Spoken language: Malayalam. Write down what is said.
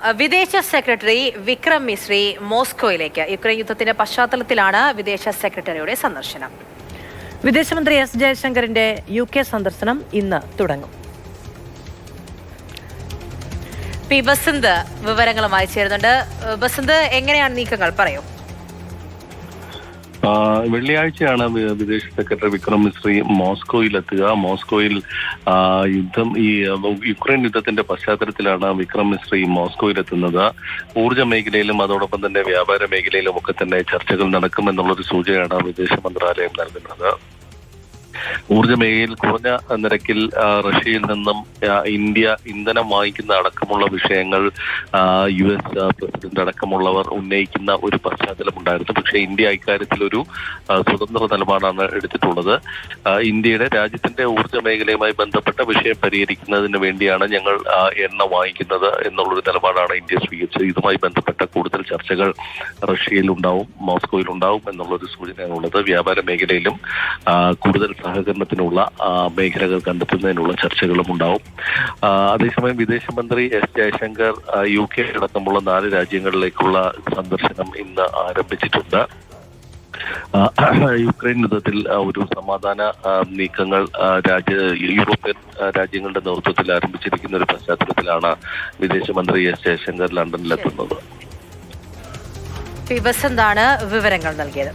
വിദേശ സെക്രട്ടറി വിക്രം മിശ്രി മോസ്കോയിലേക്ക്. യുക്രൈൻ യുദ്ധത്തിന്റെ പശ്ചാത്തലത്തിലാണ് വിദേശ സെക്രട്ടറിയുടെ സന്ദർശനം. വിദേശമന്ത്രി എസ് ജയശങ്കറിന്റെ UK സന്ദർശനം ഇന്ന് തുടങ്ങും. പി ബസന്ത് വിവരങ്ങളുമായി ചേരുന്നുണ്ട്. ബസന്ത്, എങ്ങനെയാണ് നീക്കങ്ങൾ? പറയൂ. വെള്ളിയാഴ്ചയാണ് വിദേശ സെക്രട്ടറി വിക്രം മിശ്രി മോസ്കോയിലെത്തുക. മോസ്കോയിൽ യുക്രൈൻ യുദ്ധത്തിന്റെ പശ്ചാത്തലത്തിലാണ് വിക്രം മിശ്രി മോസ്കോയിലെത്തുന്നത്. ഊർജ്ജ മേഖലയിലും അതോടൊപ്പം തന്നെ വ്യാപാര മേഖലയിലും ഒക്കെ തന്നെ ചർച്ചകൾ നടക്കുമെന്നുള്ളൊരു സൂചനയാണ് വിദേശ മന്ത്രാലയം നൽകുന്നത്. ഊർജ്ജ മേഖലയിൽ കുറഞ്ഞ നിരക്കിൽ റഷ്യയിൽ നിന്നും ഇന്ത്യ ഇന്ധനം വാങ്ങിക്കുന്ന അടക്കമുള്ള വിഷയങ്ങൾ US പ്രസിഡന്റ് അടക്കമുള്ളവർ ഉന്നയിക്കുന്ന ഒരു പശ്ചാത്തലമുണ്ടായിരുന്നു. പക്ഷേ ഇന്ത്യ ഇക്കാര്യത്തിൽ ഒരു സ്വതന്ത്ര നിലപാടാണ് എടുത്തിട്ടുള്ളത്. ഇന്ത്യയുടെ രാജ്യത്തിന്റെ ഊർജ്ജ മേഖലയുമായി ബന്ധപ്പെട്ട വിഷയം പരിഹരിക്കുന്നതിന് വേണ്ടിയാണ് ഞങ്ങൾ എണ്ണ വാങ്ങിക്കുന്നത് എന്നുള്ളൊരു നിലപാടാണ് ഇന്ത്യ സ്വീകരിച്ചത്. ഇതുമായി ബന്ധപ്പെട്ട കൂടുതൽ ചർച്ചകൾ റഷ്യയിൽ ഉണ്ടാവും, മോസ്കോയിൽ ഉണ്ടാവും എന്നുള്ളൊരു സൂചനയാണുള്ളത്. വ്യാപാര മേഖലയിലും കൂടുതൽ സഹകരണത്തിനുള്ള മേഖലകൾ കണ്ടെത്തുന്നതിനുള്ള ചർച്ചകളും ഉണ്ടാവും. അതേസമയം വിദേശമന്ത്രി എസ് ജയശങ്കർ UK അടക്കമുള്ള 4 രാജ്യങ്ങളിലേക്കുള്ള സന്ദർശനം ഇന്ന് ആരംഭിച്ചിട്ടുണ്ട്. യുക്രൈൻ യുദ്ധത്തിൽ ഒരു സമാധാന നീക്കങ്ങൾ യൂറോപ്യൻ രാജ്യങ്ങളുടെ നേതൃത്വത്തിൽ ആരംഭിച്ചിരിക്കുന്ന ഒരു പശ്ചാത്തലത്തിലാണ് വിദേശമന്ത്രി എസ് ജയശങ്കർ ലണ്ടനിലെത്തുന്നത്. പി ബസന്താണ് വിവരങ്ങൾ നൽകിയത്.